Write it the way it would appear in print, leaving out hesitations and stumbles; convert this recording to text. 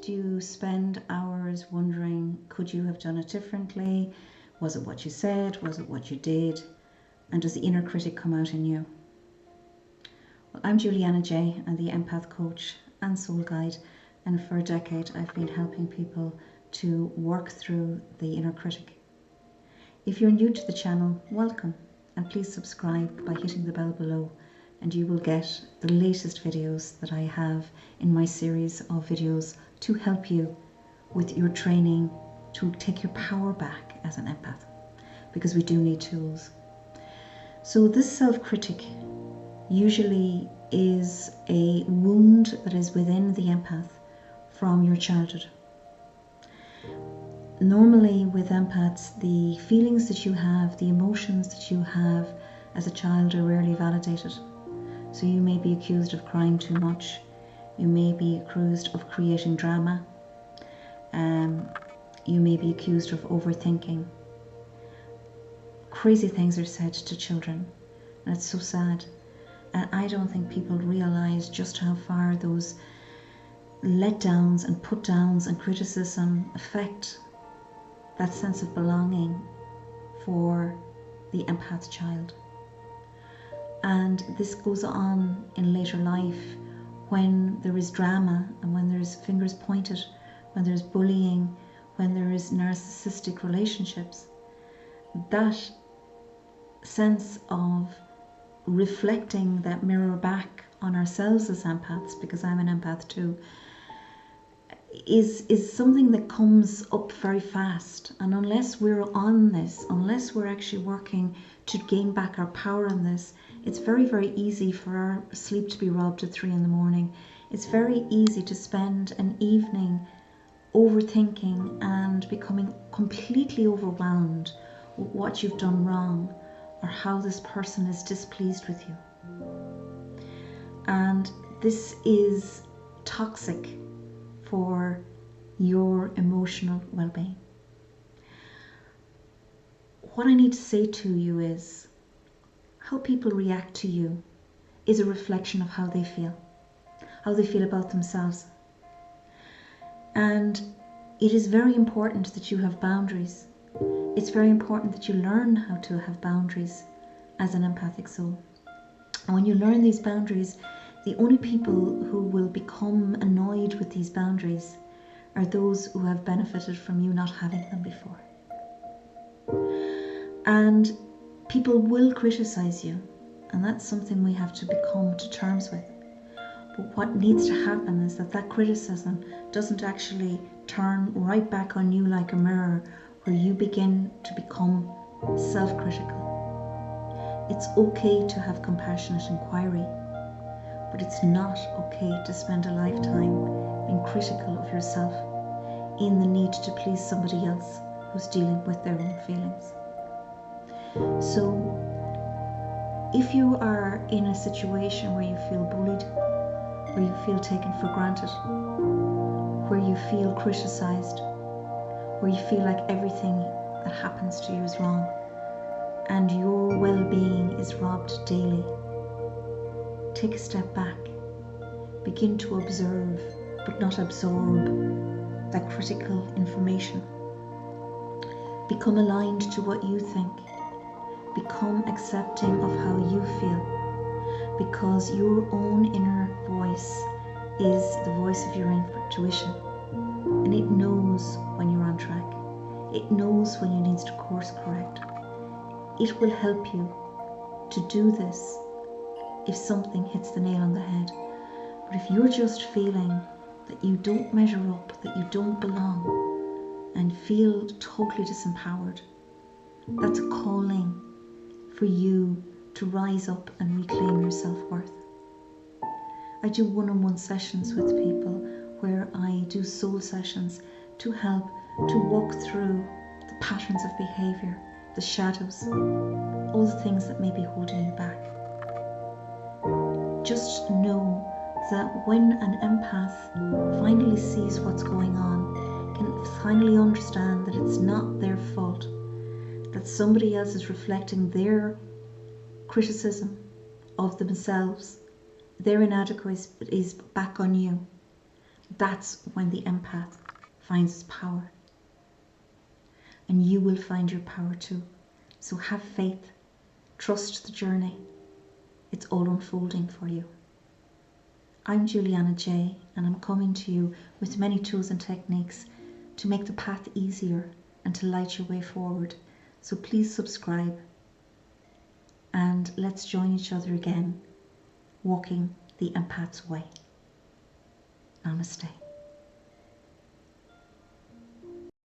Do you spend hours wondering, could you have done it differently? Was it what you said? Was it what you did? And does the inner critic come out in you? Well, I'm Juliana J. I'm the Empath coach and soul guide, and for a decade I've been helping people to work through the inner critic. If you're new to the channel, welcome, and please subscribe by hitting the bell below, and you will get the latest videos that I have in my series of videos to help you with your training to take your power back as an empath, because we do need tools. So this self-critic usually is a wound that is within the empath from your childhood. Normally with empaths, the feelings that you have, the emotions that you have as a child are rarely validated. So you may be accused of crying too much, you may be accused of creating drama, you may be accused of overthinking. Crazy things are said to children, and it's so sad. And I don't think people realise just how far those letdowns and put downs and criticism affect that sense of belonging for the empath child. And this goes on in later life when there is drama and when there's fingers pointed, when there's bullying, when there is narcissistic relationships. That sense of reflecting that mirror back on ourselves as empaths, because I'm an empath too, is something that comes up very fast. And unless we're on this, unless we're actually working to gain back our power on this, it's very, very easy for our sleep to be robbed at 3 in the morning. It's very easy to spend an evening overthinking and becoming completely overwhelmed with what you've done wrong or how this person is displeased with you. And this is toxic for your emotional well-being. What I need to say to you is, how people react to you is a reflection of how they feel about themselves. And it is very important that you have boundaries. It's very important that you learn how to have boundaries as an empathic soul. And when you learn these boundaries, the only people who will become annoyed with these boundaries are those who have benefited from you not having them before. And people will criticize you, and that's something we have to become to terms with. But what needs to happen is that criticism doesn't actually turn right back on you like a mirror, where you begin to become self-critical. It's okay to have compassionate inquiry, but it's not okay to spend a lifetime being critical of yourself in the need to please somebody else who's dealing with their own feelings. So if you are in a situation where you feel bullied, where you feel taken for granted, where you feel criticized, where you feel like everything that happens to you is wrong and your well-being is robbed daily, take a step back. Begin to observe, but not absorb, that critical information. Become aligned to what you think. Become accepting of how you feel, because your own inner voice is the voice of your intuition, and it knows when you're on track. It knows when you need to course correct. It will help you to do this if something hits the nail on the head. But if you're just feeling that you don't measure up, that you don't belong, and feel totally disempowered, that's a calling for you to rise up and reclaim your self-worth. I do one-on-one sessions with people where I do soul sessions to help to walk through the patterns of behavior, the shadows, all the things that may be holding you back. Just know that when an empath finally sees what's going on, can finally understand that it's not their fault, that somebody else is reflecting criticism of themselves, their inadequacies back on you. That's when the empath finds its power. And you will find your power too. So have faith, trust the journey. It's all unfolding for you. I'm Juliana J, and I'm coming to you with many tools and techniques to make the path easier and to light your way forward. So please subscribe and let's join each other again, walking the empath's way. Namaste.